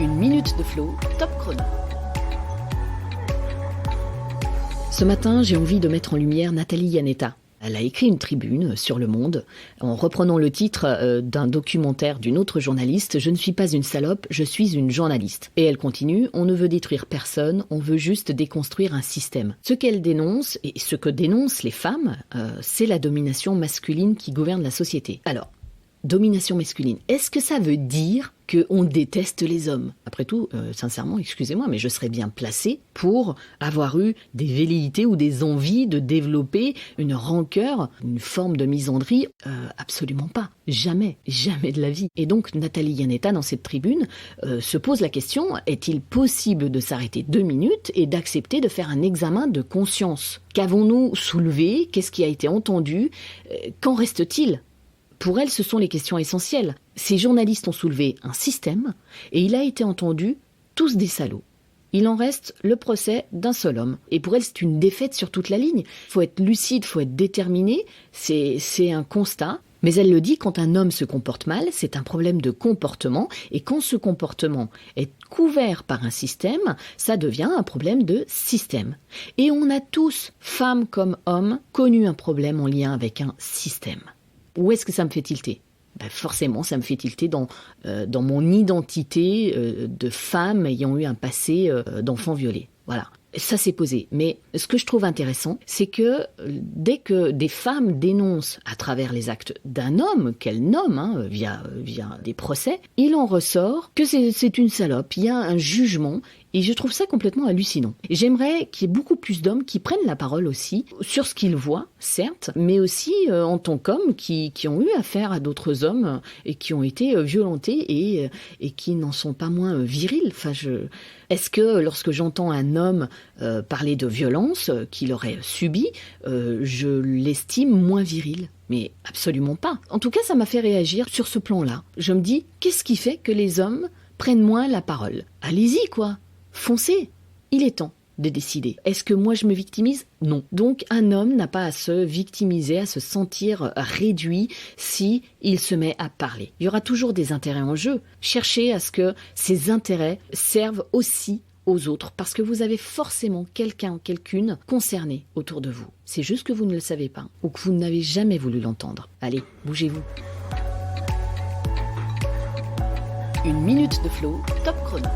Une minute de flow, top chrono. Ce matin, j'ai envie de mettre en lumière Nathalie Iannetta. Elle a écrit une tribune sur Le Monde, en reprenant le titre d'un documentaire d'une autre journaliste « Je ne suis pas une salope, je suis une journaliste ». Et elle continue « On ne veut détruire personne, on veut juste déconstruire un système ». Ce qu'elle dénonce, et ce que dénoncent les femmes, c'est la domination masculine qui gouverne la société. Alors, domination masculine, est-ce que ça veut dire qu'on déteste les hommes? Après tout, sincèrement, excusez-moi, mais je serais bien placée pour avoir eu des velléités ou des envies de développer une rancœur, une forme de misandrie. Absolument pas. Jamais. Jamais de la vie. Et donc, Nathalie Iannetta, dans cette tribune, se pose la question, est-il possible de s'arrêter 2 minutes et d'accepter de faire un examen de conscience? Qu'avons-nous soulevé? Qu'est-ce qui a été entendu? Qu'en reste-t-il? Pour elle, ce sont les questions essentielles. Ces journalistes ont soulevé un système et il a été entendu tous des salauds. Il en reste le procès d'un seul homme. Et pour elle, c'est une défaite sur toute la ligne. Il faut être lucide, il faut être déterminé. C'est un constat. Mais elle le dit, quand un homme se comporte mal, c'est un problème de comportement. Et quand ce comportement est couvert par un système, ça devient un problème de système. Et on a tous, femmes comme hommes, connu un problème en lien avec un système. Où est-ce que ça me fait tilter? Forcément, ça me fait tilter dans mon identité de femme ayant eu un passé d'enfant violé. Voilà. Ça s'est posé. Mais ce que je trouve intéressant, c'est que dès que des femmes dénoncent à travers les actes d'un homme, qu'elles nomment via des procès, il en ressort que c'est une salope. Il y a un jugement. Et je trouve ça complètement hallucinant. J'aimerais qu'il y ait beaucoup plus d'hommes qui prennent la parole aussi sur ce qu'ils voient, certes, mais aussi en tant qu'hommes qui ont eu affaire à d'autres hommes et qui ont été violentés et qui n'en sont pas moins virils. Est-ce que lorsque j'entends un homme parler de violence qu'il aurait subie, je l'estime moins viril? Mais absolument pas. En tout cas, ça m'a fait réagir sur ce plan-là. Je me dis, qu'est-ce qui fait que les hommes prennent moins la parole? Allez-y, quoi. Foncez. Il est temps de décider. Est-ce que moi je me victimise? Non. Donc un homme n'a pas à se victimiser, à se sentir réduit si il se met à parler. Il y aura toujours des intérêts en jeu. Cherchez à ce que ces intérêts servent aussi aux autres, parce que vous avez forcément quelqu'un, quelqu'une concernée autour de vous. C'est juste que vous ne le savez pas, ou que vous n'avez jamais voulu l'entendre. Allez, bougez-vous. Une minute de flow, top chrono.